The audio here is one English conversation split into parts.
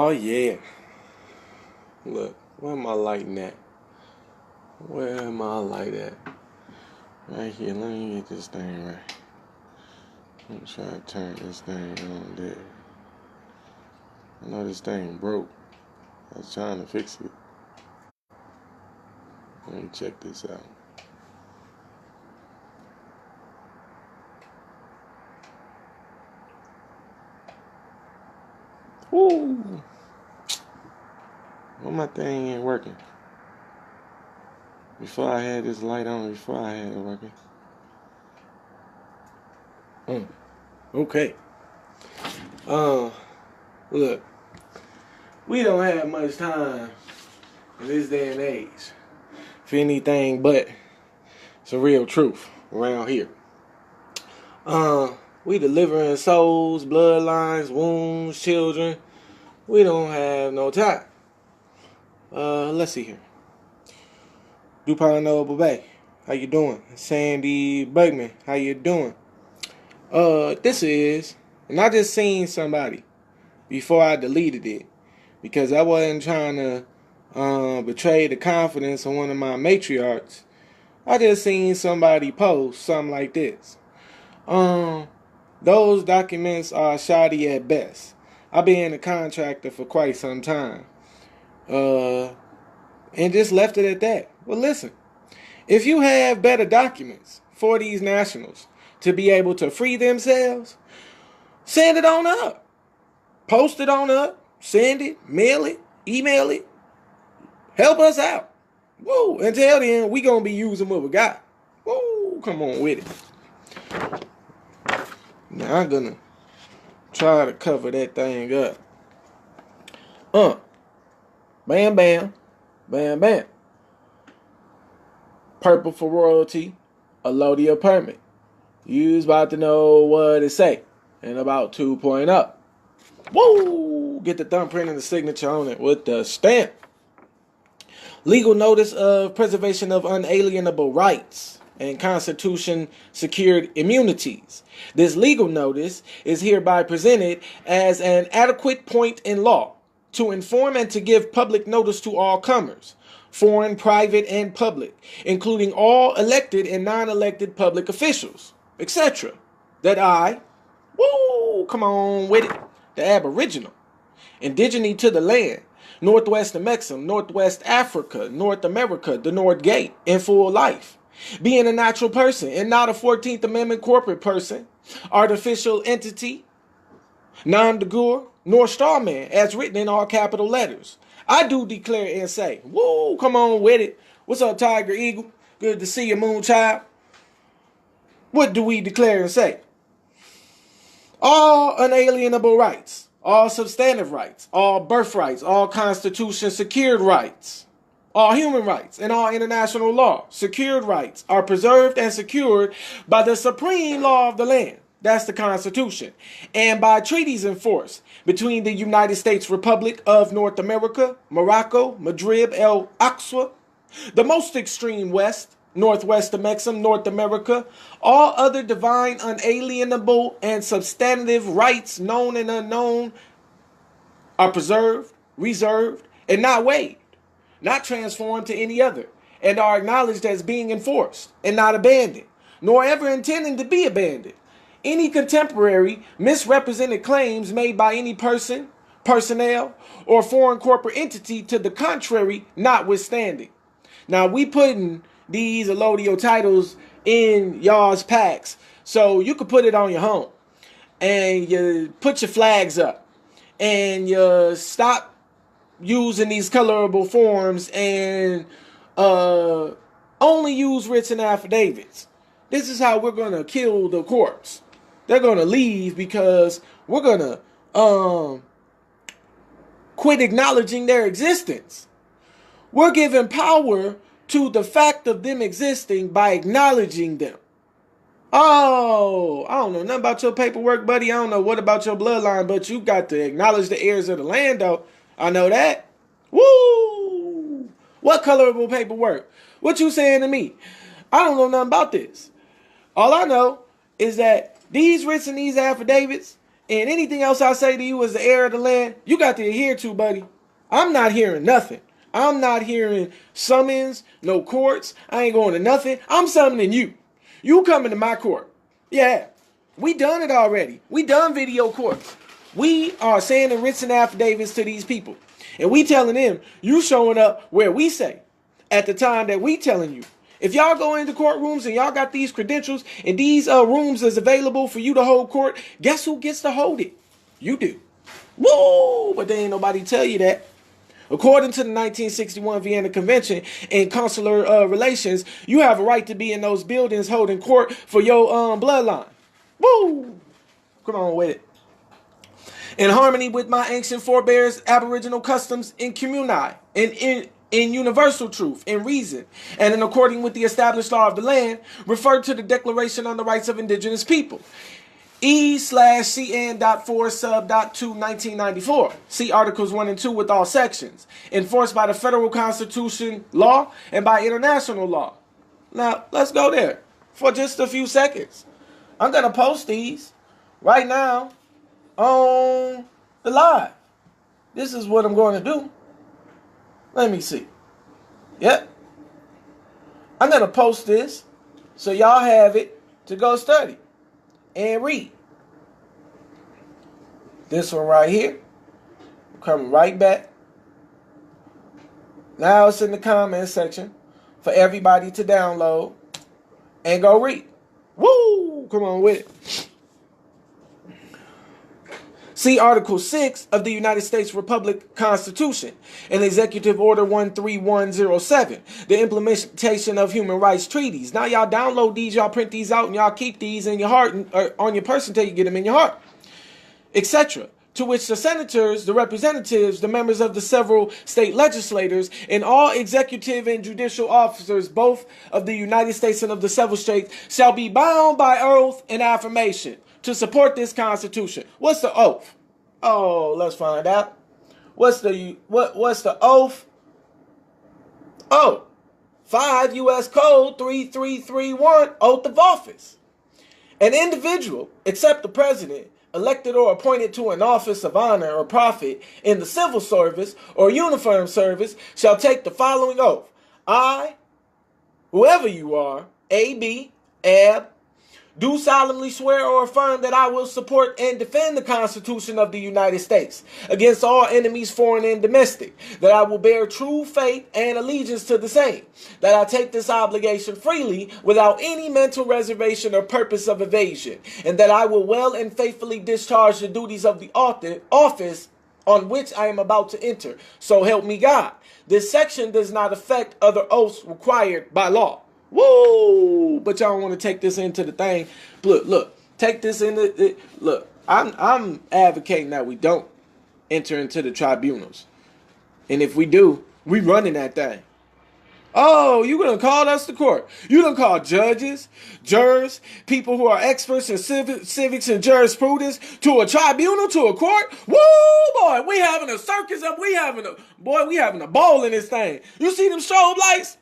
Oh yeah. Look, where am I lighting at? Where am I light at? Right here. Let me get this thing right. I'm trying to turn this thing on there. I know this thing broke. I was trying to fix it. Let me check this out. Woo! Well, my thing ain't working. Before I had this light on, before I had it working. Okay. Look, we don't have much time in this day and age for anything but some real truth around here. We delivering souls, bloodlines, wounds, children. We don't have no time. Let's see here. DuPont Noble Bay, how you doing? Sandy Bergman, how you doing? This is, and I just seen somebody before I deleted it because I wasn't trying to betray the confidence of one of my matriarchs. I just seen somebody post something like this. Those documents are shoddy at best. I've been a contractor for quite some time. And just left it at that. Well, listen, if you have better documents for these nationals to be able to free themselves, send it on up. Post it on up. Send it. Mail it. Email it. Help us out. Woo. Until then, we going to be using what we got. Woo. Come on with it. Now, I'm going to try to cover that thing up. Bam, bam. Bam, bam. Purple for royalty. A Lodia permit. You's about to know what it say. And about 2.0. Woo! Get the thumbprint and the signature on it with the stamp. Legal notice of preservation of unalienable rights and Constitution secured immunities. This legal notice is hereby presented as an adequate point in law to inform and to give public notice to all comers, foreign, private, and public, including all elected and non-elected public officials, etc., that I, come on with it, the Aboriginal, indigenous to the land, Northwest Mexico, Northwest Africa, North America, the North Gate, in full life, being a natural person and not a 14th Amendment corporate person, artificial entity, non-de jure, nor strawman, as written in all capital letters. I do declare and say, come on with it. What's up, Tiger Eagle? Good to see you, Moonchild. What do we declare and say? All unalienable rights, all substantive rights, all birthrights, all Constitution secured rights, all human rights, and all international law secured rights are preserved and secured by the supreme law of the land. That's the Constitution. And by treaties in force between the United States Republic of North America, Morocco, Madrid, El Aqsa, the most extreme west, Northwest of Mexico, North America, all other divine, unalienable, and substantive rights, known and unknown, are preserved, reserved, and not waived, not transformed to any other, and are acknowledged as being enforced and not abandoned, nor ever intending to be abandoned. Any contemporary misrepresented claims made by any person, personnel, or foreign corporate entity to the contrary notwithstanding. Now, we putting these allodial titles in y'all's packs so you can put it on your home and you put your flags up and you stop using these colorable forms and only use written affidavits. This is how we're going to kill the corpse. They're going to leave because we're going to quit acknowledging their existence. We're giving power to the fact of them existing by acknowledging them. Oh, I don't know nothing about your paperwork, buddy. I don't know what about your bloodline, but you got to acknowledge the heirs of the land, though. I know that. Woo! What colorable paperwork? What you saying to me? I don't know nothing about this. All I know is that these writs and these affidavits And anything else I say to you as the heir of the land, you got to adhere to, buddy. I'm not hearing nothing. I'm not hearing summons, no courts. I ain't going to nothing. I'm summoning you. You coming to my court. Yeah, we done it already. We done video courts. We are sending written affidavits to these people. And we telling them, you showing up where we say at the time that we telling you. If y'all go into courtrooms and y'all got these credentials and these rooms is available for you to hold court, guess who gets to hold it? You do. Woo! But there ain't nobody tell you that. According to the 1961 Vienna Convention and consular relations, you have a right to be in those buildings holding court for your bloodline. Woo! Come on with it. In harmony with my ancient forebears' aboriginal customs in communi, in universal truth, in reason, and in according with the established law of the land, referred to the Declaration on the Rights of Indigenous People. E/CN.4 sub.2 1994. See Articles 1 and 2 with all sections. Enforced by the federal constitution law and by international law. Now, let's go there for just a few seconds. I'm going to post these right now on the live. This is what I'm going to do. Let me see. Yep. I'm going to post this so y'all have it to go study and read. This one right here. Coming right back. Now it's in the comment section for everybody to download and go read. Woo! Come on with it. See Article 6 of the United States Republic Constitution and Executive Order 13107, the implementation of human rights treaties. Now y'all download these, y'all print these out, and y'all keep these in your heart, or on your person until you get them in your heart, etc. To which the senators, the representatives, the members of the several state legislators, and all executive and judicial officers, both of the United States and of the several states, shall be bound by oath and affirmation to support this Constitution. What's the oath? Oh, let's find out. What's the oath? Oh, 5 U.S. Code 3331, Oath of Office. An individual, except the president, elected or appointed to an office of honor or profit in the civil service or uniform service, shall take the following oath. I, whoever you are, A.B., Ab, do solemnly swear or affirm that I will support and defend the Constitution of the United States against all enemies, foreign and domestic, that I will bear true faith and allegiance to the same, that I take this obligation freely without any mental reservation or purpose of evasion, and that I will well and faithfully discharge the duties of the office on which I am about to enter. So help me God. This section does not affect other oaths required by law. Woo! But y'all want to take this into the thing. Look, take this into look. I'm advocating that we don't enter into the tribunals, and if we do, we running that thing. Oh, you gonna call us to court? You gonna call judges, jurors, people who are experts in civics and jurisprudence to a tribunal, to a court? Woo, boy, we having a circus up. We having a ball in this thing. You see them strobe lights?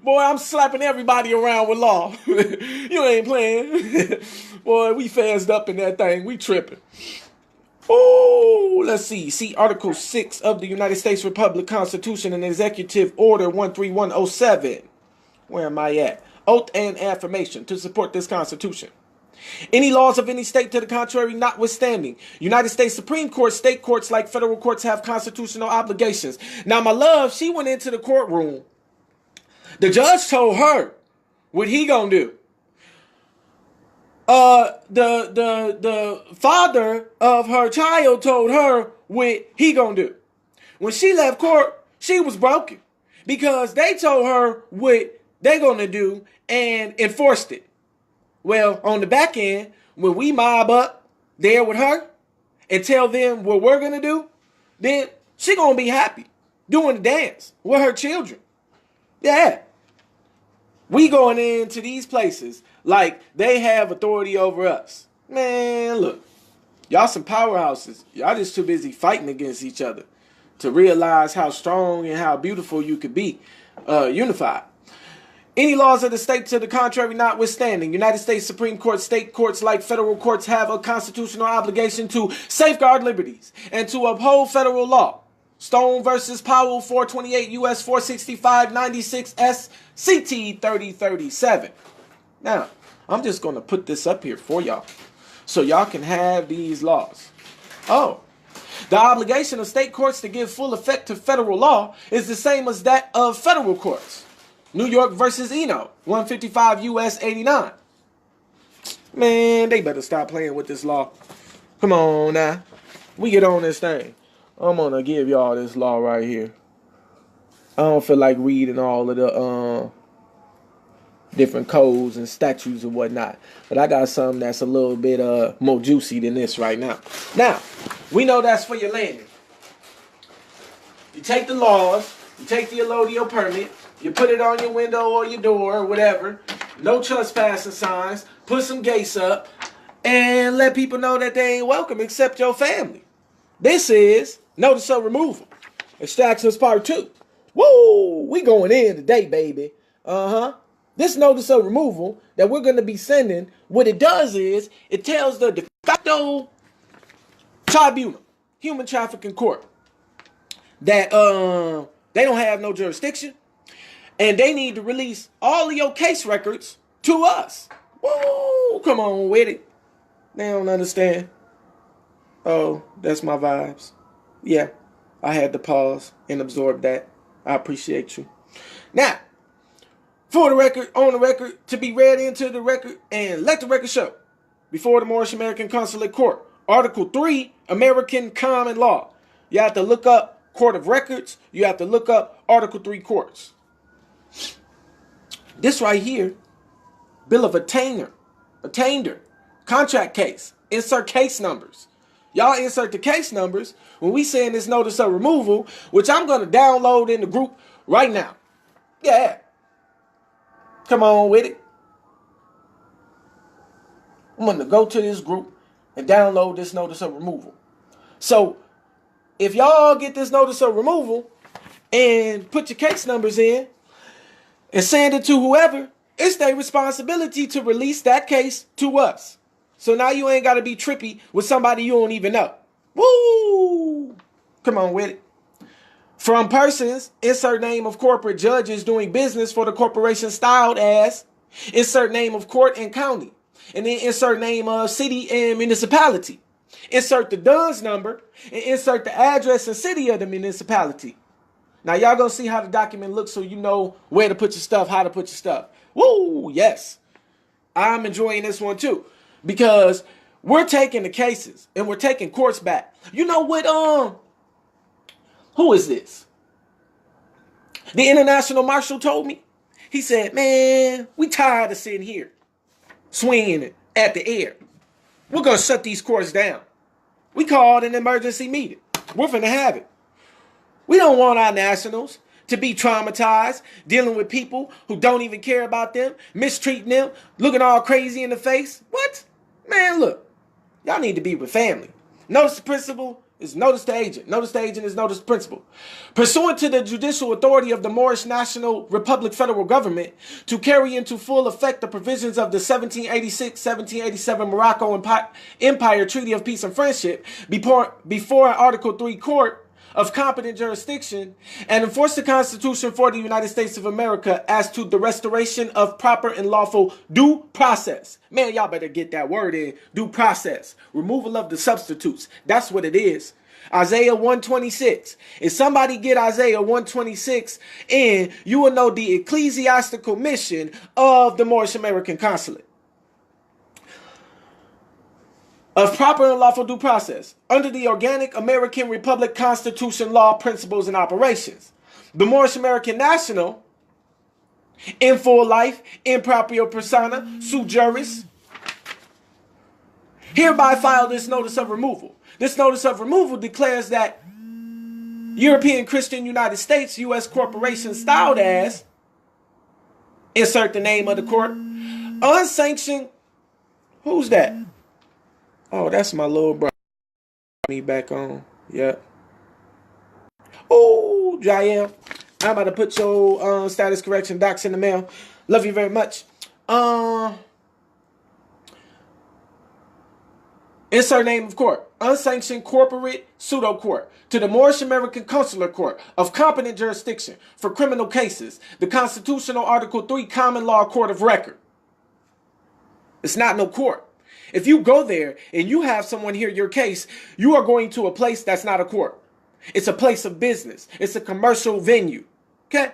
Boy, I'm slapping everybody around with law. You ain't playing. Boy, we phased up in that thing. We tripping. Oh, let's see. See Article 6 of the United States Republic Constitution and Executive Order 13107. Where am I at? Oath and affirmation to support this Constitution. Any laws of any state to the contrary notwithstanding, United States Supreme Court, state courts like federal courts have constitutional obligations. Now, my love, she went into the courtroom. The judge told her what he gonna do. The father of her child told her what he gonna do. When she left court, she was broken because they told her what they gonna do and enforced it. Well, on the back end, when we mob up there with her and tell them what we're gonna do, then she gonna be happy doing the dance with her children. Yeah. We going into these places like they have authority over us. Man, look. Y'all some powerhouses. Y'all just too busy fighting against each other to realize how strong and how beautiful you could be unified. Any laws of the state to the contrary notwithstanding, United States Supreme Court, state courts, like federal courts, have a constitutional obligation to safeguard liberties and to uphold federal law. Stone versus Powell, 428 U.S. 465 96 S. CT 3037. Now, I'm just going to put this up here for y'all so y'all can have these laws. Oh, the obligation of state courts to give full effect to federal law is the same as that of federal courts. New York versus Eno, 155 U.S. 89. Man, they better stop playing with this law. Come on now. We get on this thing. I'm going to give y'all this law right here. I don't feel like reading all of the different codes and statutes and whatnot. But I got something that's a little bit more juicy than this right now. Now, we know that's for your landing. You take the laws, you take the allodial permit, you put it on your window or your door or whatever. No trespassing signs. Put some gates up and let people know that they ain't welcome except your family. This is notice of removal. Extractions part 2. Woo! We going in today, baby. This notice of removal that we're going to be sending, what it does is it tells the de facto tribunal, human trafficking court, that they don't have no jurisdiction. And they need to release all of your case records to us. Woo! Come on with it. They don't understand. Oh, that's my vibes. Yeah, I had to pause and absorb that. I appreciate you. Now, for the record, on the record, to be read into the record, and let the record show. Before the Moorish American Consulate Court, Article 3, American Common Law. You have to look up Court of Records. You have to look up Article 3 courts. This right here, Bill of Attainder, contract case, insert case numbers. Y'all insert the case numbers when we send this notice of removal, which I'm going to download in the group right now. Yeah. Come on with it. I'm going to go to this group and download this notice of removal. So, if y'all get this notice of removal and put your case numbers in, and send it to whoever, it's their responsibility to release that case to us. So now you ain't got to be trippy with somebody you don't even know. Woo! Come on with it. From persons, insert name of corporate judges doing business for the corporation styled as, insert name of court and county, and then insert name of city and municipality. Insert the DUNS number, and insert the address and city of the municipality. Now, y'all gonna see how the document looks so you know where to put your stuff, how to put your stuff. Woo, yes. I'm enjoying this one too. Because we're taking the cases and we're taking courts back. You know what, who is this? The international marshal told me. He said, man, we tired of sitting here swinging it at the air. We're gonna shut these courts down. We called an emergency meeting. We're finna have it. We don't want our nationals to be traumatized, dealing with people who don't even care about them, mistreating them, looking all crazy in the face. What? Man, look, y'all need to be with family. Notice the principle is notice the agent. Notice the agent is notice the principle. Pursuant to the judicial authority of the Moorish National Republic federal government to carry into full effect the provisions of the 1786-1787 Morocco Empire Treaty of Peace and Friendship before Article 3 court of competent jurisdiction and enforce the Constitution for the United States of America as to the restoration of proper and lawful due process. Man, y'all better get that word in. Due process. Removal of the substitutes. That's what it is. Isaiah 126. If somebody get Isaiah 126 in, you will know the ecclesiastical mission of the Moorish American Consulate. Of proper and lawful due process under the organic American Republic Constitution, law, principles, and operations. The Moorish American National, in full life, in proprio persona, sui juris, hereby file this notice of removal. This notice of removal declares that European Christian United States, U.S. corporation styled as, insert the name of the court, unsanctioned, who's that? Oh, that's my little brother. Me back on. Yep. Oh, Jael. I'm about to put your status correction docs in the mail. Love you very much. Insert name of court. Unsanctioned corporate pseudo court. To the Moorish American Consular Court of competent jurisdiction for criminal cases. The Constitutional Article 3 Common Law Court of Record. It's not no court. If you go there and you have someone hear your case, you are going to a place that's not a court. It's a place of business. It's a commercial venue. Okay?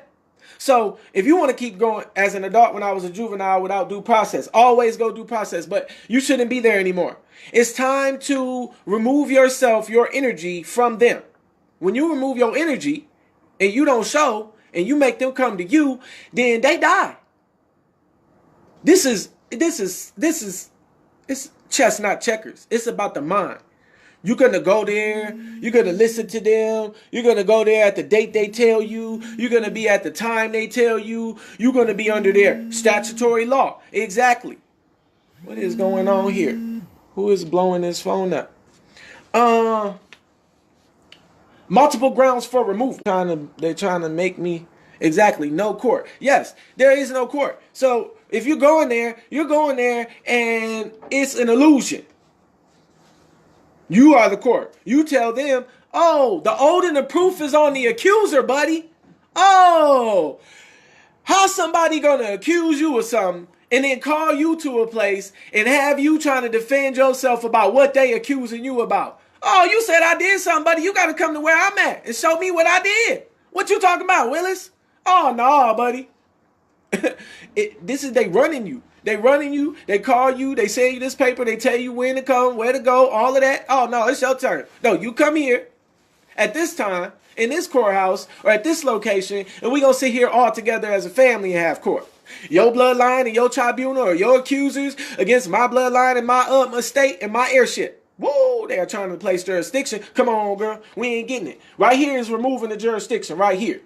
So if you want to keep going as an adult, when I was a juvenile without due process, always go due process, but you shouldn't be there anymore. It's time to remove yourself, your energy from them. When you remove your energy and you don't show and you make them come to you, then they die. This is it's chess, not checkers. It's about the mind. You're going to go there. You're going to listen to them. You're going to go there at the date they tell you. You're going to be at the time they tell you. You're going to be under their statutory law. Exactly. What is going on here? Who is blowing his phone up? Multiple grounds for removal. They're trying to make me... Exactly. No court. Yes, there is no court. So if you're going there and it's an illusion. You are the court. You tell them, oh, the oath and the proof is on the accuser, buddy. Oh, how's somebody going to accuse you of something and then call you to a place and have you trying to defend yourself about what they accusing you about? Oh, you said I did something, buddy. You got to come to where I'm at and show me what I did. What you talking about, Willis? Oh, no, buddy. They running you. They running you. They call you. They send you this paper. They tell you when to come, where to go, all of that. Oh, no, it's your turn. No, you come here at this time in this courthouse or at this location, and we're going to sit here all together as a family and have court. Your bloodline and your tribunal or your accusers against my bloodline and my estate and my airship. Whoa, they are trying to place jurisdiction. Come on, girl. We ain't getting it. Right here is removing the jurisdiction right here.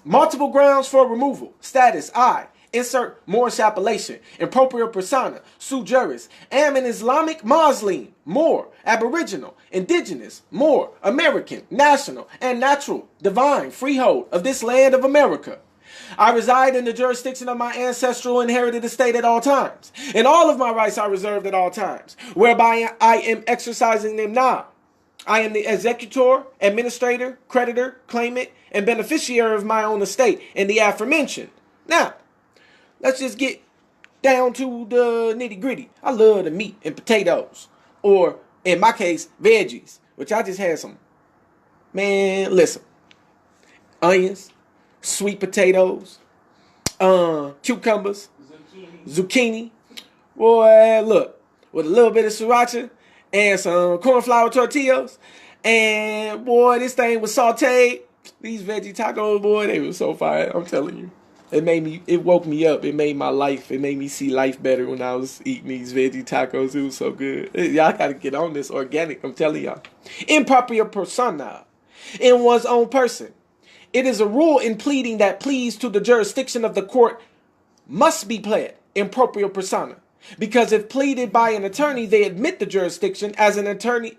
Multiple grounds for removal. Status I. Insert Moorish appellation. Improprium persona. Sui juris. Am an Islamic Muslim. Moor. Aboriginal. Indigenous. Moor. American. National. And natural. Divine. Freehold of this land of America. I reside in the jurisdiction of my ancestral inherited estate at all times. And all of my rights are reserved at all times. Whereby I am exercising them now. I am the executor, administrator, creditor, claimant, and beneficiary of my own estate and the aforementioned. Now, let's just get down to the nitty gritty. I love the meat and potatoes. Or, in my case, veggies. Which I just had some. Man, listen. Onions, sweet potatoes, cucumbers, zucchini. Boy, look. With a little bit of sriracha and some corn flour tortillas. And, boy, this thing was sauteed. These veggie tacos, boy, they were so fire. I'm telling you. It woke me up. It made me see life better when I was eating these veggie tacos. It was so good. Y'all gotta get on this organic, I'm telling y'all. Improper persona. In one's own person. It is a rule in pleading that pleas to the jurisdiction of the court must be pled in proprio persona. Because if pleaded by an attorney, they admit the jurisdiction as an attorney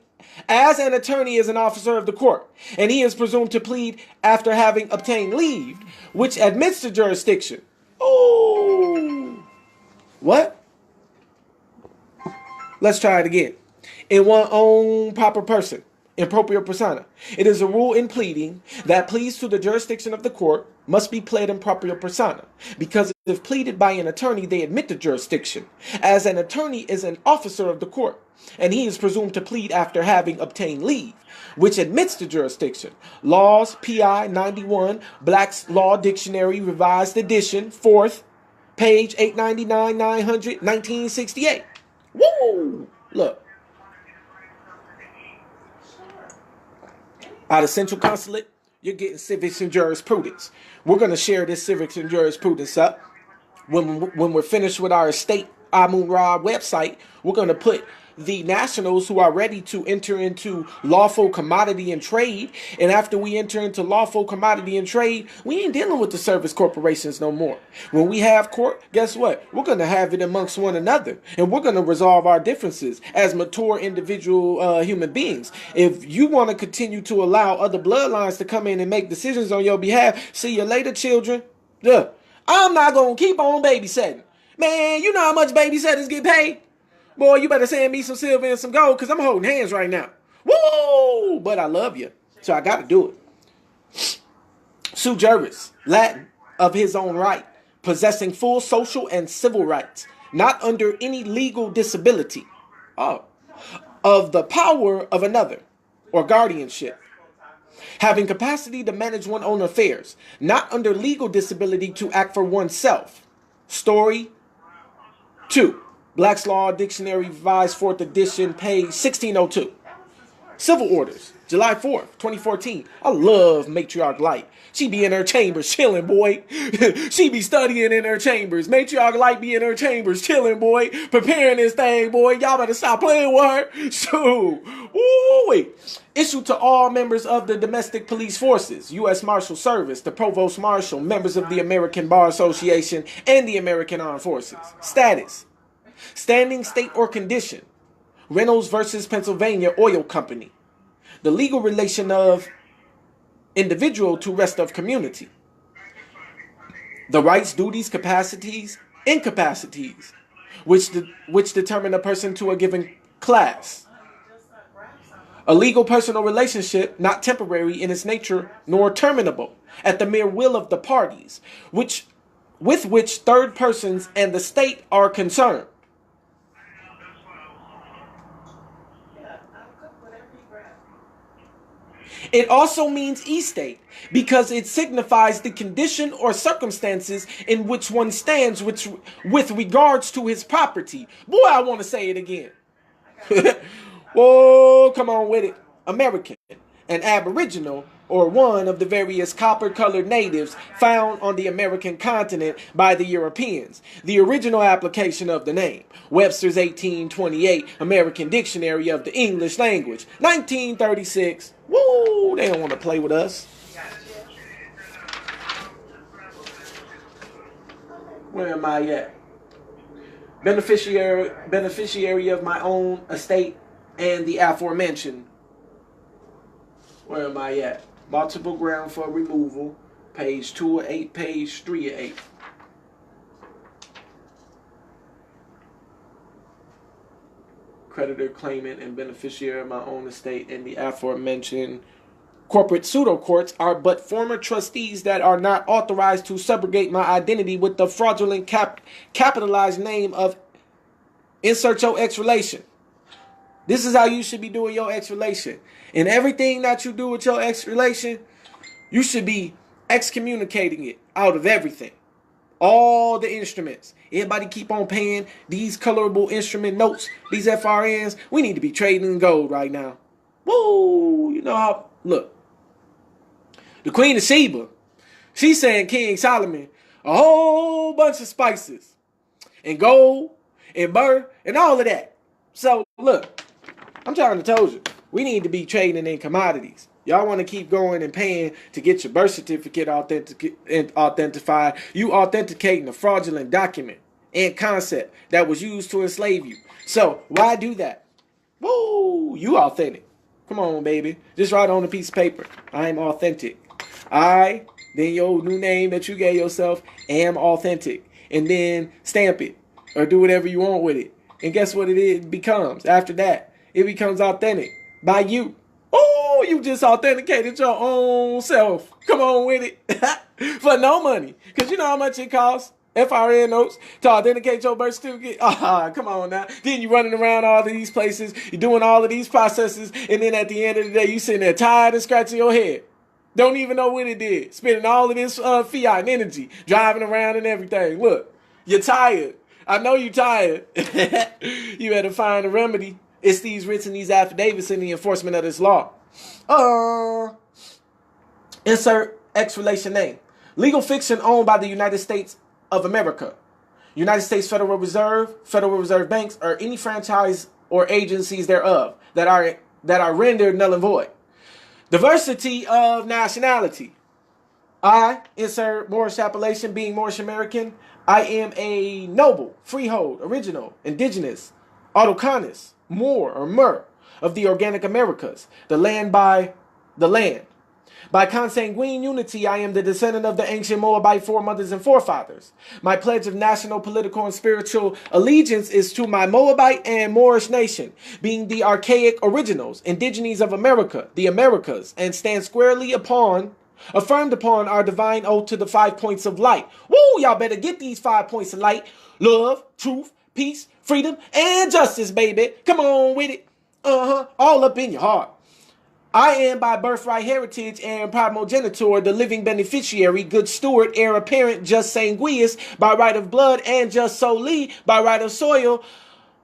is an officer of the court, and he is presumed to plead after having obtained leave, which admits the jurisdiction. Oh, what? Let's try it again. In one own proper person, in proprio persona. It is a rule in pleading that pleas to the jurisdiction of the court must be pled in proprio persona, because if pleaded by an attorney, they admit the jurisdiction, as an attorney is an officer of the court, and he is presumed to plead after having obtained leave, which admits the jurisdiction. Laws, PI 91, Black's Law Dictionary, Revised Edition, 4th, page 899, 900, 1968. Woo! Look. Out of Central Consulate, you're getting civics and jurisprudence. We're going to share this civics and jurisprudence up. When we're finished with our estate Amunra website, we're going to put the nationals who are ready to enter into lawful commodity and trade. And after we enter into lawful commodity and trade, we ain't dealing with the service corporations no more. When we have court, guess what? We're going to have it amongst one another. And we're going to resolve our differences as mature individual human beings. If you want to continue to allow other bloodlines to come in and make decisions on your behalf, see you later, children. Yeah. I'm not going to keep on babysitting. Man, you know how much babysitters get paid? Boy, you better send me some silver and some gold because I'm holding hands right now. Woo! But I love you, so I got to do it. Sui juris, Latin, of his own right, possessing full social and civil rights, not under any legal disability. Of the power of another, or guardianship. Having capacity to manage one's own affairs, not under legal disability to act for oneself. Story 2. Black's Law Dictionary, Revised 4th edition, page 1602. Civil Orders, July 4th, 2014. I love Matriarch Light. She be in her chambers chilling, boy. She be studying in her chambers. Matriarch Light be in her chambers chilling, boy. Preparing this thing, boy. Y'all better stop playing with her. So, wait. Issued to all members of the domestic police forces, U.S. Marshal Service, the Provost Marshal, members of the American Bar Association, and the American Armed Forces. Status. Standing, state, or condition. Reynolds versus Pennsylvania Oil Company. The legal relation of individual to rest of community. The rights, duties, capacities, incapacities, which determine a person to a given class. A legal personal relationship, not temporary in its nature, nor terminable, at the mere will of the parties, with which third persons and the state are concerned. It also means estate because it signifies the condition or circumstances in which one stands with regards to his property. Boy, I want to say it again. Whoa, come on with it. American, an aboriginal, or one of the various copper-colored natives found on the American continent by the Europeans. The original application of the name. Webster's 1828 American Dictionary of the English Language, 1936. Woo, they don't want to play with us. Where am I at? Beneficiary of my own estate and the aforementioned. Where am I at? Multiple ground for removal. Page 2 of 8, page 3 of 8. Creditor, claimant, and beneficiary of my own estate and the aforementioned corporate pseudo-courts are but former trustees that are not authorized to subrogate my identity with the fraudulent capitalized name of insert your ex-relation. This is how you should be doing your ex-relation. And everything that you do with your ex-relation, you should be excommunicating it out of everything. All the instruments. Everybody keep on paying these colorable instrument notes, these FRNs. We need to be trading in gold right now. Woo! You know how, look. The Queen of Sheba, she's saying King Solomon a whole bunch of spices and gold and myrrh and all of that. So, look, I'm trying to tell you, we need to be trading in commodities. Y'all want to keep going and paying to get your birth certificate authenticated. You authenticating a fraudulent document and concept that was used to enslave you. So why do that? Woo, you authentic. Come on, baby. Just write on a piece of paper. I'm authentic. Then your new name that you gave yourself, am authentic. And then stamp it or do whatever you want with it. And guess what it becomes? After that, it becomes authentic by you. Oh, you just authenticated your own self. Come on with it. For no money. Because you know how much it costs? FRN notes to authenticate your birth certificate. Come on now. Then you running around all of these places. You're doing all of these processes. And then at the end of the day, you sitting there tired and scratching your head. Don't even know what it did. Spending all of this fiat and energy. Driving around and everything. Look, you're tired. I know you're tired. You better find a remedy. It's these writs and these affidavits in the enforcement of this law. Insert ex-relation name. Legal fiction owned by the United States of America. United States Federal Reserve Banks, or any franchise or agencies thereof that are rendered null and void. Diversity of nationality. I, insert Moorish appellation, being Moorish American. I am a noble, freehold, original, indigenous, autochthonous, Moor or Mur of the organic Americas, the land by the land. By consanguine unity, I am the descendant of the ancient Moabite foremothers and forefathers. My pledge of national, political, and spiritual allegiance is to my Moabite and Moorish nation, being the archaic originals, indigenes of America, the Americas, and stand squarely affirmed upon our divine oath to the 5 points of light. Woo, y'all better get these 5 points of light. Love, truth, peace, freedom, and justice, baby. Come on with it. All up in your heart. I am by birthright heritage and primogeniture, the living beneficiary, good steward, heir apparent, just sanguineous, by right of blood, and just solely, by right of soil,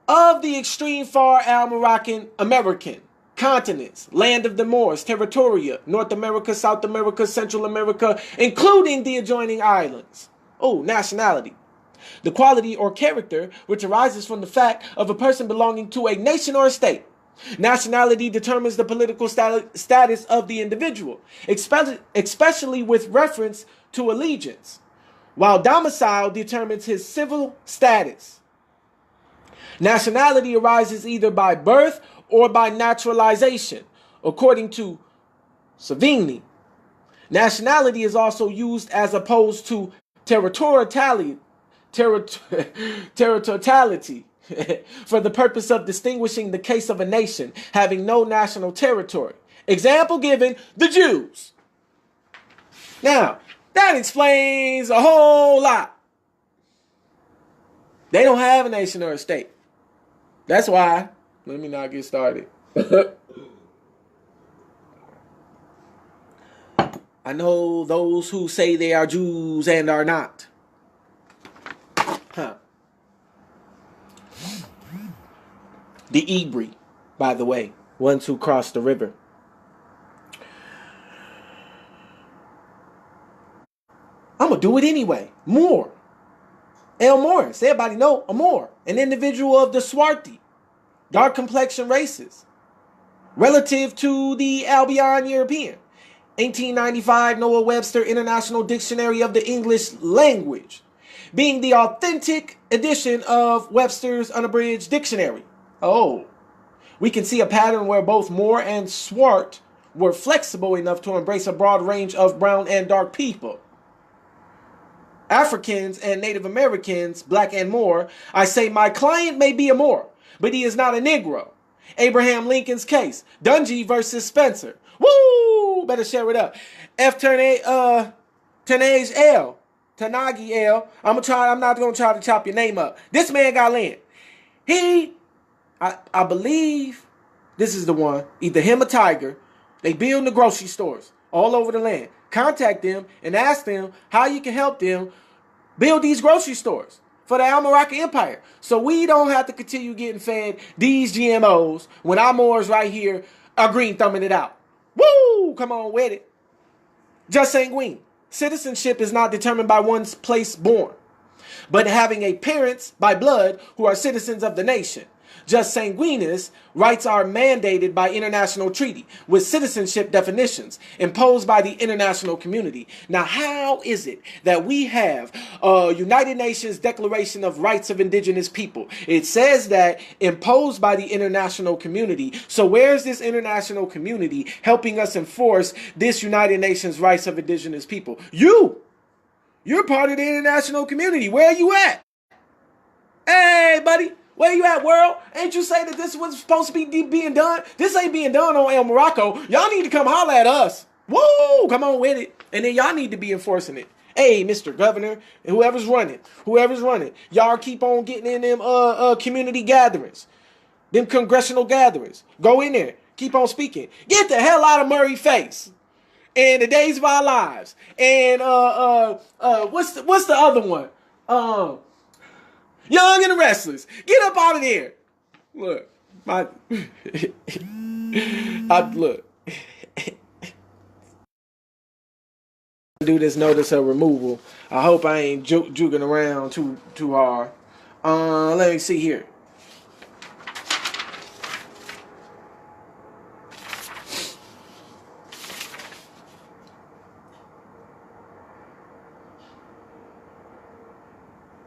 of the extreme far Al-Moroccan American continents, land of the Moors, territoria, North America, South America, Central America, including the adjoining islands. Oh, nationality. The quality or character which arises from the fact of a person belonging to a nation or a state. Nationality determines the political status of the individual, especially with reference to allegiance, while domicile determines his civil status. Nationality arises either by birth or by naturalization, according to Savigny. Nationality is also used as opposed to territoriality for the purpose of distinguishing the case of a nation having no national territory. Example given, the Jews. Now, that explains a whole lot. They don't have a nation or a state. That's why. Let me not get started. I know those who say they are Jews and are not. The Ibri, by the way, ones who crossed the river. I'm going to do it anyway. Moor. El Morris. Everybody know a Moor. An individual of the Swarthy, dark complexion races, relative to the Albion European. 1895 Noah Webster International Dictionary of the English Language, being the authentic edition of Webster's Unabridged Dictionary. Oh, we can see a pattern where both Moor and Swart were flexible enough to embrace a broad range of brown and dark people. Africans and Native Americans, black and Moor. I say my client may be a Moor, but he is not a Negro. Abraham Lincoln's case. Dungy versus Spencer. Woo! Better share it up. Tanagi L. I'm not gonna try to chop your name up. This man got land. I believe this is the one. Either him or Tiger. They build the grocery stores all over the land. Contact them and ask them how you can help them build these grocery stores for the Al-Moroccan Empire, so we don't have to continue getting fed these GMOs when our Moors right here are green thumbing it out. Woo! Come on with it. Just sanguine. Citizenship is not determined by one's place born, but having a parents by blood who are citizens of the nation. Just sanguineous rights are mandated by international treaty with citizenship definitions imposed by the international community. Now, how is it that we have a United Nations Declaration of Rights of Indigenous People? It says that imposed by the international community. So where's this international community helping us enforce this United Nations Rights of Indigenous People? You're part of the international community. Where are you at? Hey, buddy. Where you at, world? Ain't you say that this was supposed to be being done? This ain't being done on El Morocco. Y'all need to come holler at us. Woo! Come on with it. And then y'all need to be enforcing it. Hey, Mr. Governor, and whoever's running, y'all keep on getting in them community gatherings, them congressional gatherings. Go in there. Keep on speaking. Get the hell out of Murray Face. And the days of our lives. And what's the other one? Young and the Restless. Get up out of there. Look. Look. Do this notice of removal. I hope I ain't juking around too hard. Let me see here.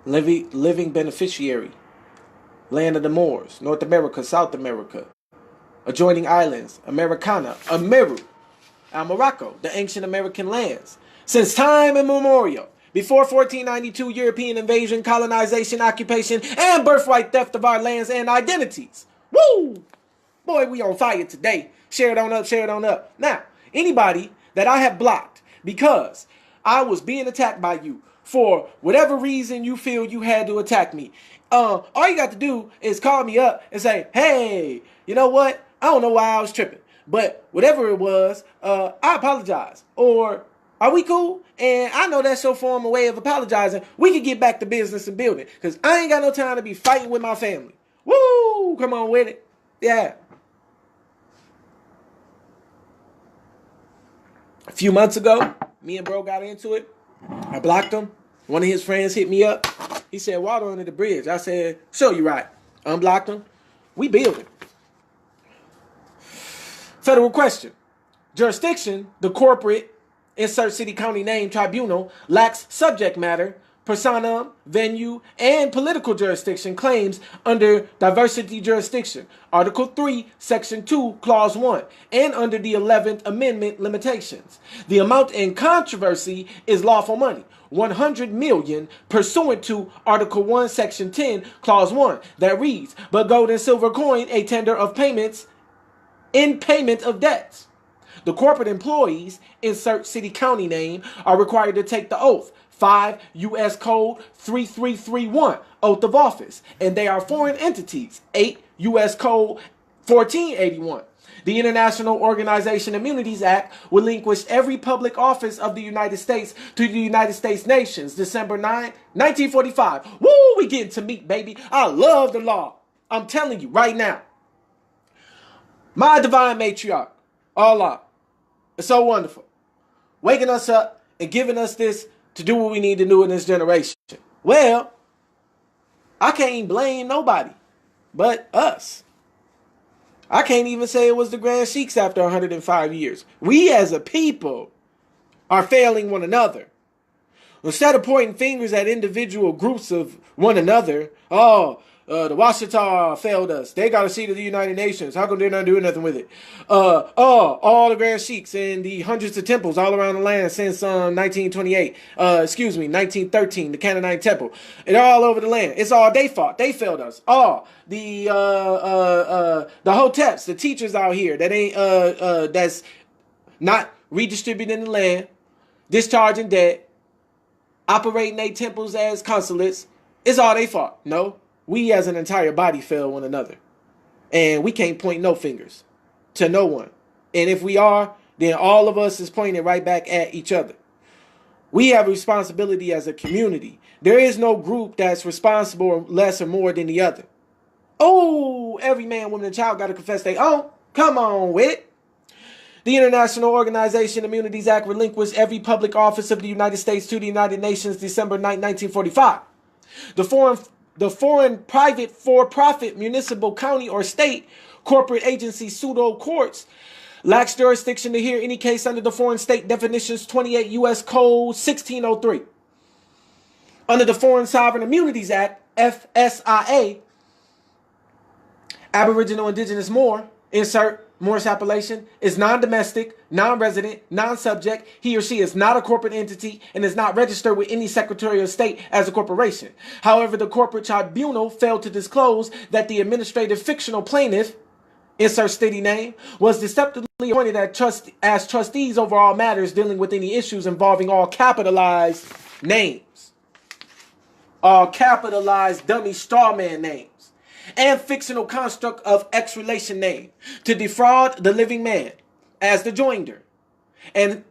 Living beneficiary, land of the Moors, North America, South America, adjoining islands, Americana, Ameru, Morocco, the ancient American lands. Since time immemorial, before 1492 European invasion, colonization, occupation, and birthright theft of our lands and identities. Woo! Boy, we on fire today. Share it on up, share it on up. Now, anybody that I have blocked because I was being attacked by you for whatever reason you feel you had to attack me, all you got to do is call me up and say, hey, you know what? I don't know why I was tripping, but whatever it was, I apologize. Or, are we cool? And I know that's your form of way of apologizing. We can get back to business and building, because I ain't got no time to be fighting with my family. Woo! Come on with it. Yeah. A few months ago, me and bro got into it. I blocked him. One of his friends hit me up. He said, water under the bridge. I said, sure, you right. Unblocked him. We building. Federal question. Jurisdiction, the corporate, insert city, county name, tribunal, lacks subject matter, personam, venue, and political jurisdiction claims under diversity jurisdiction, Article 3, Section 2, Clause 1, and under the 11th Amendment limitations. The amount in controversy is lawful money, 100 million, pursuant to Article 1, Section 10, Clause 1, that reads, but gold and silver coin, a tender of payments in payment of debts. The corporate employees, insert city county name, are required to take the oath. 5 U.S. Code 3331, oath of office, and they are foreign entities. 8 U.S. Code 1481. The International Organization Immunities Act relinquished every public office of the United States to the United States nations, December 9, 1945. Woo, we getting to meet, baby. I love the law. I'm telling you right now. My divine matriarch, Allah, is so wonderful. Waking us up and giving us this to do what we need to do in this generation. Well, I can't blame nobody but us. I can't even say it was the Grand Sheiks after 105 years. We as a people are failing one another. Instead of pointing fingers at individual groups of one another, the Washita failed us. They got a seat of the United Nations. How come they're not doing nothing with it? All the Grand Sheiks and the hundreds of temples all around the land since 1913, the Canaanite temple. They're all over the land. It's all their fault. They failed us. The hoteps, the teachers out here that ain't that's not redistributing the land, discharging debt, operating their temples as consulates. It's all their fault. No. We as an entire body fail one another. And we can't point no fingers to no one. And if we are, then all of us is pointing right back at each other. We have a responsibility as a community. There is no group that's responsible less or more than the other. Oh, every man, woman, and child got to confess their own. Come on with it. The International Organization Immunities Act relinquished every public office of the United States to the United Nations December 9, 1945. The foreign private for-profit municipal county or state corporate agency pseudo courts lacks jurisdiction to hear any case under the foreign state definitions 28 U.S. Code 1603. Under the Foreign Sovereign Immunities Act, FSIA, Aboriginal Indigenous Moor, insert Morris appellation, is non-domestic, non-resident, non-subject. He or she is not a corporate entity and is not registered with any Secretary of State as a corporation. However, the corporate tribunal failed to disclose that the administrative fictional plaintiff, insert city name, was deceptively appointed as trustees over all matters dealing with any issues involving all capitalized names. All capitalized dummy strawman names. And fictional construct of ex-relation name to defraud the living man as the joinder and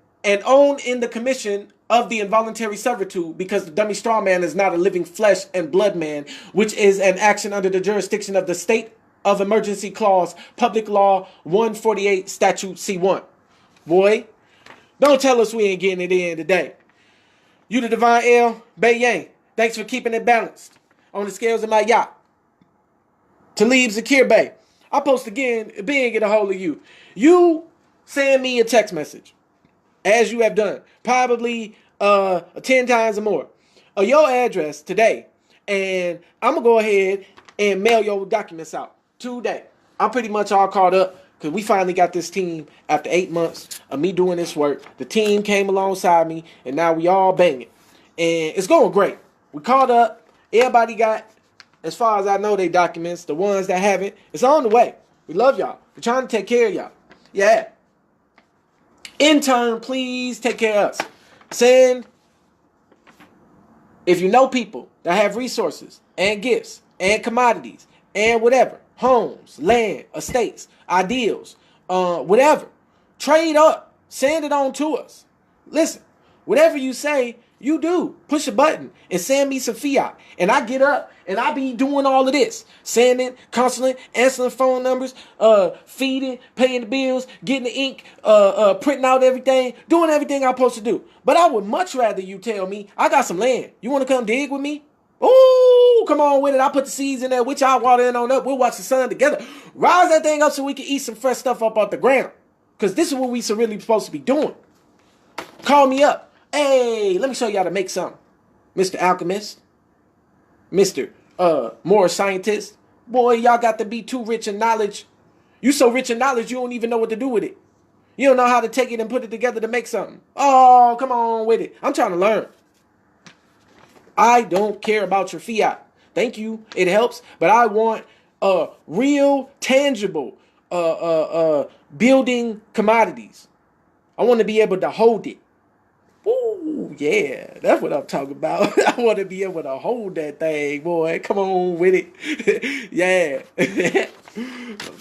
own in the commission of the involuntary servitude because the dummy straw man is not a living flesh and blood man, which is an action under the jurisdiction of the State of Emergency Clause, Public Law 148, Statute C1. Boy, don't tell us we ain't getting it in today. You the Divine L, Bay Yang. Thanks for keeping it balanced on the scales of my yacht. Talib Zakir Bey, I post again, being get a hold of you. You send me a text message, as you have done, probably 10 times or more, of your address today, and I'm going to go ahead and mail your documents out today. I'm pretty much all caught up. Because we finally got this team after 8 months of me doing this work. The team came alongside me, and now we all banging. And it's going great. We caught up. Everybody got, as far as I know, they documents. The ones that haven't, it's on the way. We love y'all. We're trying to take care of y'all. Yeah. Intern, please take care of us. Send, if you know people that have resources and gifts and commodities and whatever, homes, land, estates, ideals, whatever, trade up, send it on to us. Listen, whatever you say, you do. Push a button and send me some fiat. And I get up and I be doing all of this. Sending, constantly, answering phone numbers, feeding, paying the bills, getting the ink, printing out everything, doing everything I'm supposed to do. But I would much rather you tell me, I got some land. You want to come dig with me? Ooh, come on with it. I put the seeds in there, which I water in on up. We'll watch the sun together. Rise that thing up so we can eat some fresh stuff up off the ground. Because this is what we really supposed to be doing. Call me up. Hey, let me show you how to make something. Mr. Alchemist. Mr. More Scientist. Boy, y'all got to be too rich in knowledge. You so rich in knowledge, you don't even know what to do with it. You don't know how to take it and put it together to make something. Oh, come on with it. I'm trying to learn. I don't care about your fiat. Thank you. It helps. But I want real, tangible building commodities. I want to be able to hold it. Ooh, yeah. That's what I'm talking about. I want to be able to hold that thing, boy. Come on with it. Yeah.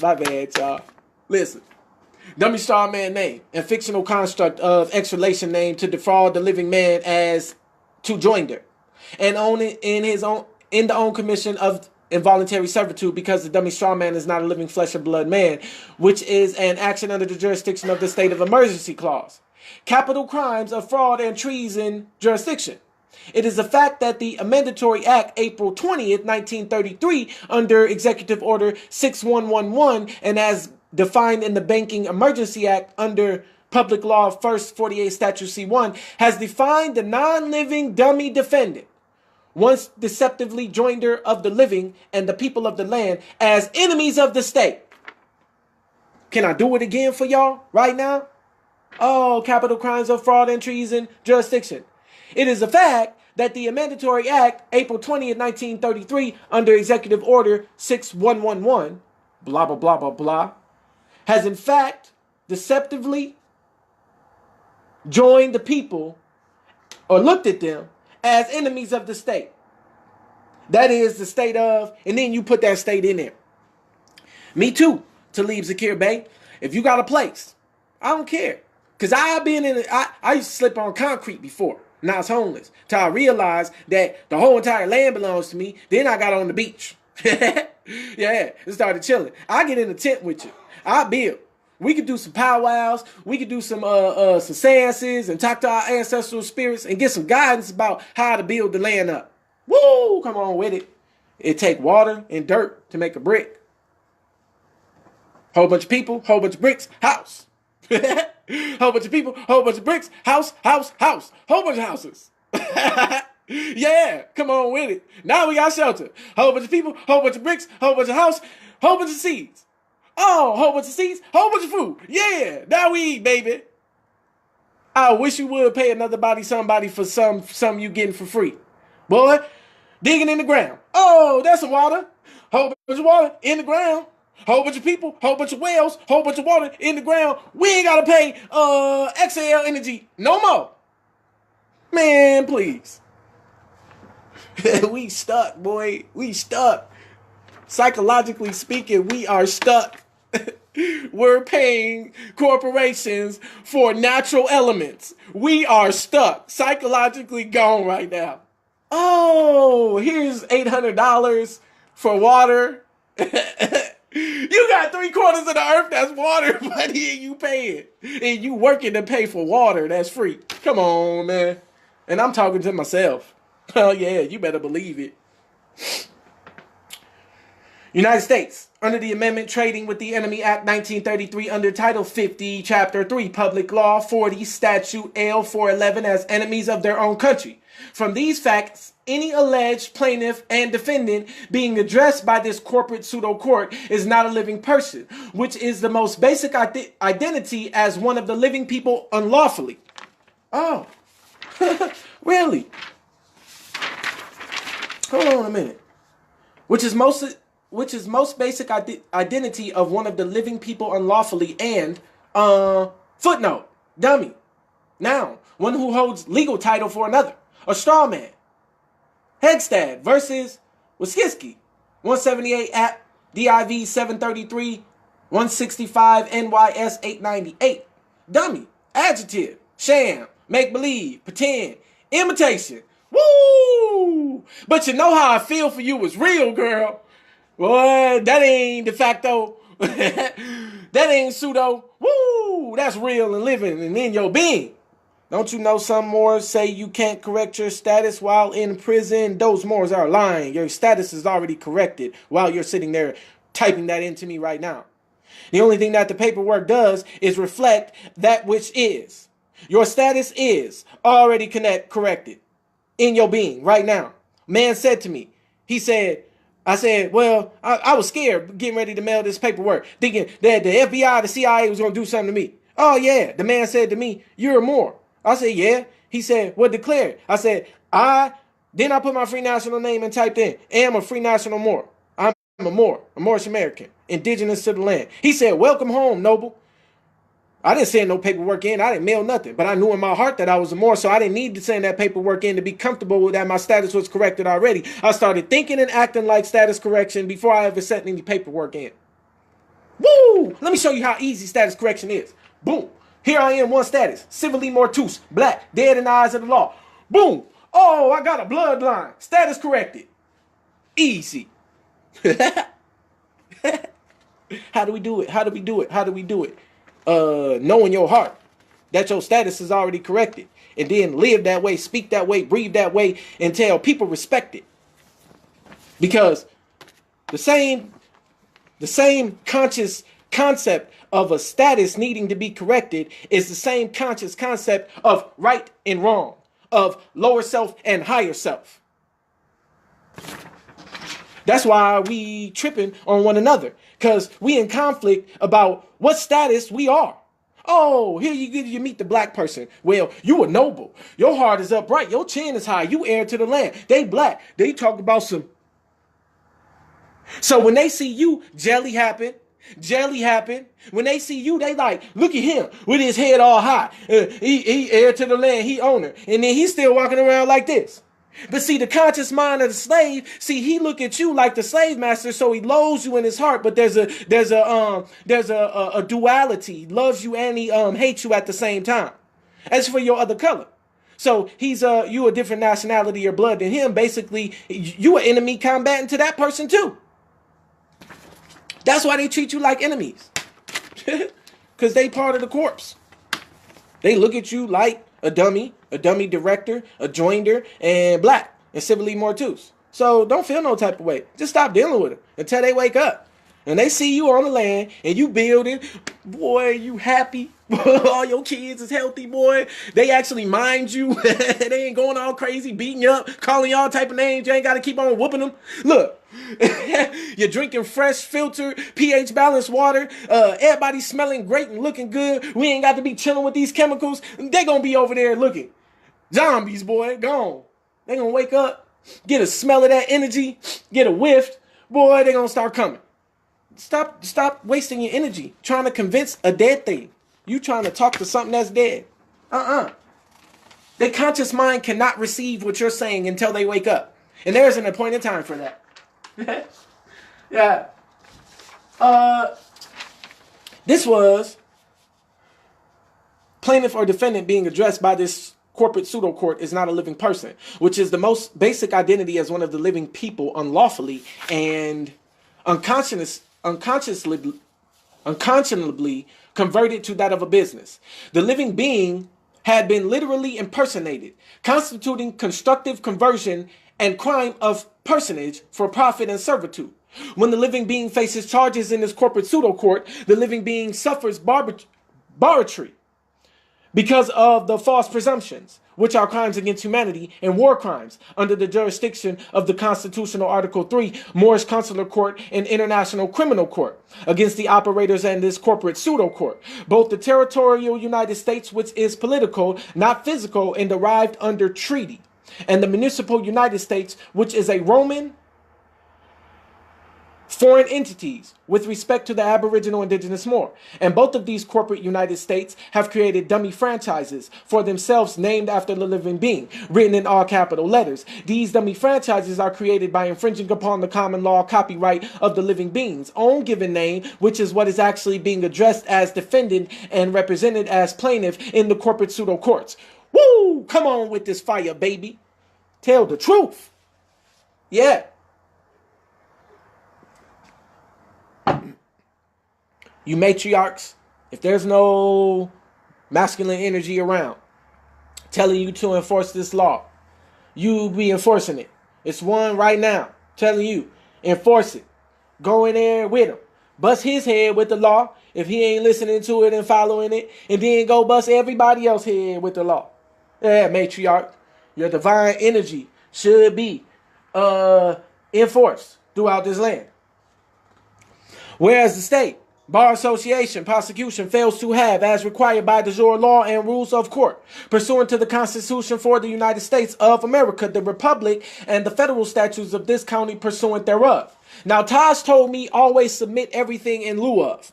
My bad, y'all. Listen. Dummy star man name and fictional construct of extralation name to defraud the living man as to joinder. And own it in the own commission of involuntary servitude, because the dummy straw man is not a living flesh and blood man, which is an action under the jurisdiction of the state of emergency clause. Capital crimes of fraud and treason jurisdiction. It is a fact that the Amendatory Act, April 20th, 1933, under Executive Order 6111, and as defined in the Banking Emergency Act under Public Law 1st 48 Statute C1, has defined the non-living dummy defendant, once deceptively joinder of the living and the people of the land, as enemies of the state. Can I do it again for y'all right now? Oh, capital crimes of fraud and treason jurisdiction. It is a fact that the Amendatory Act, April 20th, 1933, under Executive Order 6111, blah, blah, blah, blah, blah, has in fact deceptively joined the people or looked at them as enemies of the state. That is the state of, and then you put that state in there. Me too, Talib Zakir Bey. If you got a place, I don't care. Because I've been in, I used to sleep on concrete before. Now I was homeless. Till I realized that the whole entire land belongs to me. Then I got on the beach. Yeah, and started chilling. I get in the tent with you. I build. We could do some powwows. We could do some seances and talk to our ancestral spirits and get some guidance about how to build the land up. Woo! Come on with it. It take water and dirt to make a brick. Whole bunch of people, whole bunch of bricks, house. Whole bunch of people, whole bunch of bricks, house, house, house. Whole bunch of houses. Yeah, come on with it. Now we got shelter. Whole bunch of people, whole bunch of bricks, whole bunch of house, whole bunch of seeds. Oh, whole bunch of seeds, whole bunch of food. Yeah, now we eat, baby. I wish you would pay another somebody for some you getting for free. Boy, digging in the ground. Oh, that's some water. Whole bunch of water in the ground. Whole bunch of people, whole bunch of wells, whole bunch of water in the ground. We ain't gotta pay XL Energy no more. Man, please. We stuck, boy. We stuck. Psychologically speaking, we are stuck. We're paying corporations for natural elements. We are stuck. Psychologically gone right now. Oh, here's $800 for water. You got 3/4 of the earth that's water, buddy, and you pay it. And you working to pay for water that's free. Come on, man. And I'm talking to myself. Oh, yeah, you better believe it. United States, under the Amendment Trading with the Enemy Act 1933, under Title 50, Chapter 3, Public Law 40, Statute L 411, as enemies of their own country. From these facts any alleged plaintiff and defendant being addressed by this corporate pseudo court is not a living person, which is the most basic identity as one of the living people unlawfully. Oh, really? Hold on a minute. Which is most basic identity of one of the living people unlawfully, and footnote, dummy. Noun, one who holds legal title for another. A straw man. Hegstad versus Waskiski. 178 at DIV 733 165 NYS 898. Dummy. Adjective. Sham. Make believe. Pretend. Imitation. Woo! But you know how I feel for you is real, girl. Boy, that ain't de facto. That ain't pseudo. Woo! That's real and living and in your being. Don't you know some more say you can't correct your status while in prison? Those mores are lying. Your status is already corrected while you're sitting there typing that into me right now. The only thing that the paperwork does is reflect that which is. Your status is already corrected in your being right now. Man said to me, I said, well, I was scared getting ready to mail this paperwork, thinking that the FBI, the CIA was going to do something to me. Oh, yeah. The man said to me, you're a Moor. I said, yeah. He said, well, declare it. I said, then I put my free national name and typed in, am a free national Moor. I'm a Moor, a Moorish American, indigenous to the land. He said, welcome home, noble. I didn't send no paperwork in. I didn't mail nothing. But I knew in my heart that I was a Moor, so I didn't need to send that paperwork in to be comfortable with that my status was corrected already. I started thinking and acting like status correction before I ever sent any paperwork in. Woo! Let me show you how easy status correction is. Boom. Here I am, one status. Civilly mortus. Black. Dead in the eyes of the law. Boom. Oh, I got a bloodline. Status corrected. Easy. How do we do it? How do we do it? How do we do it? Knowing your heart that your status is already corrected, and then live that way, speak that way, breathe that way, until people respect it. Because the same conscious concept of a status needing to be corrected is the same conscious concept of right and wrong, of lower self and higher self. That's why we tripping on one another, because we in conflict about what status we are. Oh, here you meet the black person. Well, you a noble. Your heart is upright. Your chin is high. You heir to the land. They black. They talk about some. So when they see you, jelly happen. When they see you, they like, look at him with his head all high. He heir to the land. He owner. And then he's still walking around like this. But see, the conscious mind of the slave, he look at you like the slave master, so he loathes you in his heart. But there's a duality. He loves you and he hates you at the same time. As for your other color, so he's you a different nationality or blood than him. Basically, you an enemy combatant to that person too. That's why they treat you like enemies, because they part of the corpse. They look at you like a dummy director, a joinder, and black, and civilly mortus. So don't feel no type of way. Just stop dealing with them until they wake up. And they see you on the land, and you building. Boy, you happy. All your kids is healthy, boy. They actually mind you. They ain't going all crazy, beating you up, calling you all type of names. You ain't got to keep on whooping them. Look, you're drinking fresh, filtered, pH balanced water. Everybody smelling great and looking good. We ain't got to be chilling with these chemicals. They gonna be over there looking. Zombies, boy, gone. They gonna wake up, get a smell of that energy, get a whiff. Boy, they gonna start coming. Stop wasting your energy trying to convince a dead thing. You trying to talk to something that's dead. The conscious mind cannot receive what you're saying until they wake up. And there's an appointed time for that. Yeah. This was plaintiff or defendant being addressed by this corporate pseudo court is not a living person, which is the most basic identity as one of the living people unlawfully and unconscionably converted to that of a business. The living being had been literally impersonated, constituting constructive conversion and crime of personage for profit and servitude. When the living being faces charges in this corporate pseudo court, the living being suffers barbarity, because of the false presumptions, which are crimes against humanity and war crimes under the jurisdiction of the Constitutional Article 3, Morris Consular Court and International Criminal Court, against the operators and this corporate pseudo-court. Both the territorial United States, which is political, not physical, and derived under treaty, and the municipal United States, which is a Roman foreign entities with respect to the Aboriginal Indigenous Moor. And both of these corporate United States have created dummy franchises for themselves named after the living being, written in all capital letters. These dummy franchises are created by infringing upon the common law copyright of the living being's own given name, which is what is actually being addressed as defendant and represented as plaintiff in the corporate pseudo courts. Woo! Come on with this fire, baby. Tell the truth. Yeah. You matriarchs, if there's no masculine energy around telling you to enforce this law, you be enforcing it. It's one right now telling you, enforce it. Go in there with him. Bust his head with the law if he ain't listening to it and following it, and then go bust everybody else's head with the law. Yeah, matriarch, your divine energy should be enforced throughout this land. Whereas the state, bar association, prosecution fails to have, as required by the jure law and rules of court, pursuant to the Constitution for the United States of America, the Republic, and the federal statutes of this county pursuant thereof. Now, Taj told me always submit everything in lieu of.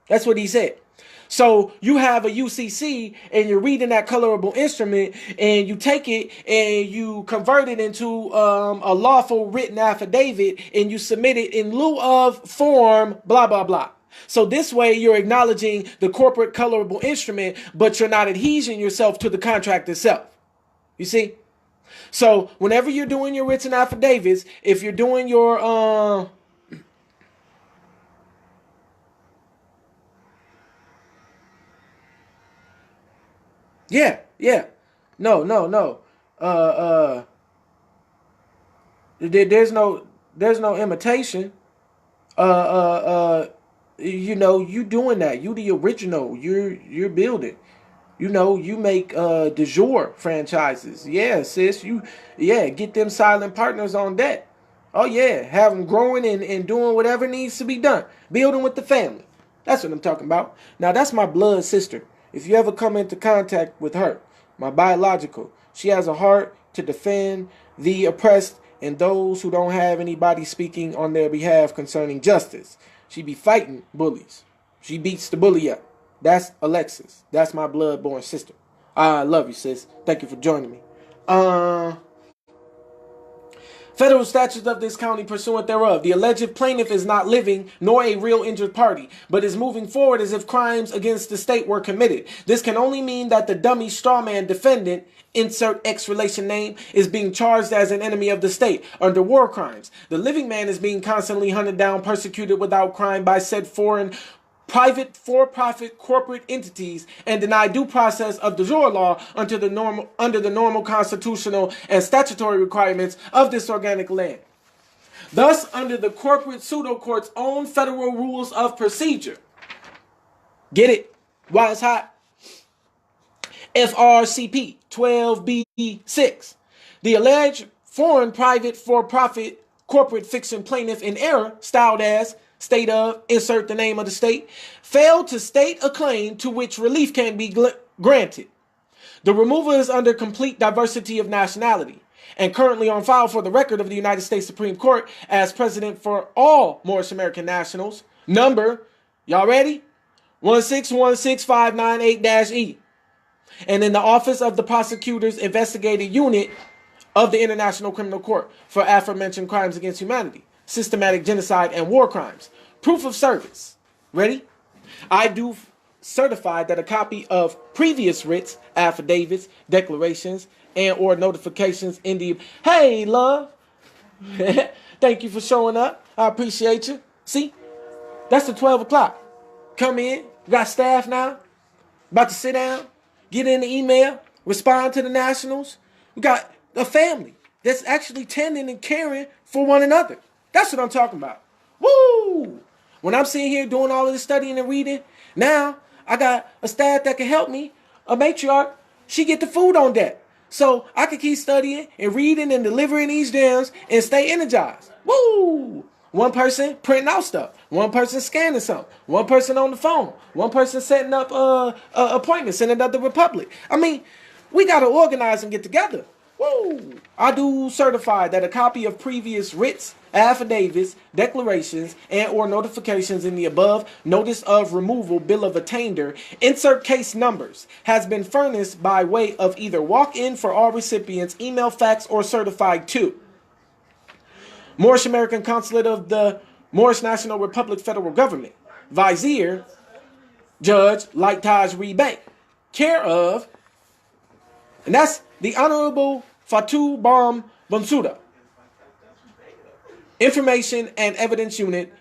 That's what he said. So you have a UCC and you're reading that colorable instrument and you take it and you convert it into a lawful written affidavit and you submit it in lieu of form, blah, blah, blah. So this way you're acknowledging the corporate colorable instrument, but you're not adhering yourself to the contract itself. You see? So whenever you're doing your written affidavits, if you're doing your No. There's no imitation. You know, you doing that. You the original. You're building. You know, you make de jour franchises. Yeah, sis. Get them silent partners on deck. Oh yeah, have them growing and doing whatever needs to be done. Building with the family. That's what I'm talking about. Now that's my blood sister. If you ever come into contact with her, my biological, she has a heart to defend the oppressed and those who don't have anybody speaking on their behalf concerning justice. She be fighting bullies. She beats the bully up. That's Alexis. That's my blood-born sister. I love you, sis. Thank you for joining me. Federal statutes of this county pursuant thereof. The alleged plaintiff is not living nor a real injured party, but is moving forward as if crimes against the state were committed. This can only mean that the dummy strawman defendant, insert X relation name, is being charged as an enemy of the state under war crimes. The living man is being constantly hunted down, persecuted without crime by said foreign private for-profit corporate entities and denied due process of de jure law under the normal constitutional and statutory requirements of this organic land. Thus, under the corporate pseudo-court's own federal rules of procedure, get it? Why it's hot? FRCP 12B6. The alleged foreign private for-profit corporate fiction plaintiff in error, styled as state of, insert the name of the state, failed to state a claim to which relief can be granted. The removal is under complete diversity of nationality and currently on file for the record of the United States Supreme Court as president for all Moorish American nationals. Number, y'all ready? 1616598-E. And in the Office of the Prosecutor's Investigative Unit of the International Criminal Court for aforementioned crimes against humanity, systematic genocide, and war crimes. Proof of service. Ready? I do certify that a copy of previous writs, affidavits, declarations, and or notifications in the... Hey, love. Thank you for showing up. I appreciate you. See? That's the 12 o'clock. Come in. We got staff now. About to sit down. Get in the email. Respond to the nationals. We got a family that's actually tending and caring for one another. That's what I'm talking about. Woo! When I'm sitting here doing all of this studying and reading, now I got a staff that can help me a matriarch, she get the food on deck. So I could keep studying and reading and delivering these gems and stay energized. Woo! One person printing out stuff. One person scanning something. One person on the phone. One person setting up appointments in another republic. I mean, we got to organize and get together. Woo! I do certify that a copy of previous writs, affidavits, declarations, and or notifications in the above notice of removal bill of attainder, insert case numbers, has been furnished by way of either walk-in for all recipients, email, fax, or certified to Moorish American Consulate of the Moorish National Republic Federal Government, Vizier, Judge Lightaj Reed Bank, care of, and that's the Honorable Fatou Bam Bensouda, Information and Evidence Unit,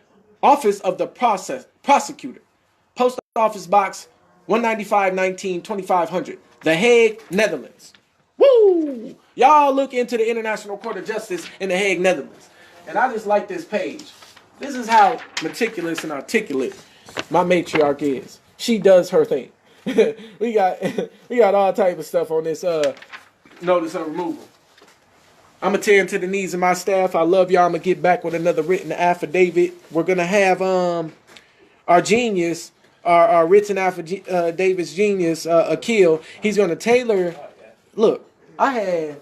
Office of the Prosecutor, Post Office Box 19519 2500, The Hague, Netherlands. Woo! Y'all look into the International Court of Justice in The Hague, Netherlands. And I just like this page. This is how meticulous and articulate my matriarch is. She does her thing. we got all type of stuff on this notice of removal. I'm going to tend to the needs of my staff. I love y'all. I'm going to get back with another written affidavit. We're going to have our genius, our written affidavit's genius, Akil. He's going to tailor. Look, I had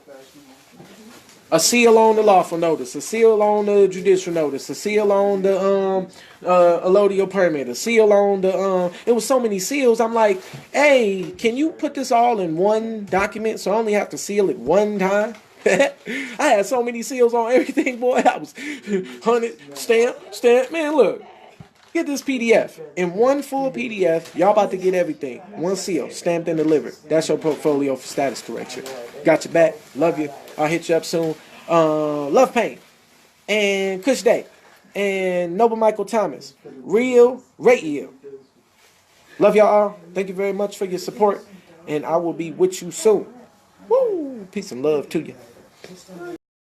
a seal on the lawful notice, a seal on the judicial notice, a seal on the allodial permit, a seal on the it was so many seals. I'm like, hey, can you put this all in one document so I only have to seal it one time? I had so many seals on everything, boy. I was hunted, stamp. Man, look. Get this PDF. In one full PDF, y'all about to get everything. One seal, stamped and delivered. That's your portfolio for status correction. Got your back. Love you. I'll hit you up soon. Love Pain. And Kush Day. And Noble Michael Thomas. Real Radio. Love y'all all. Thank you very much for your support. And I will be with you soon. Woo! Peace and love to you.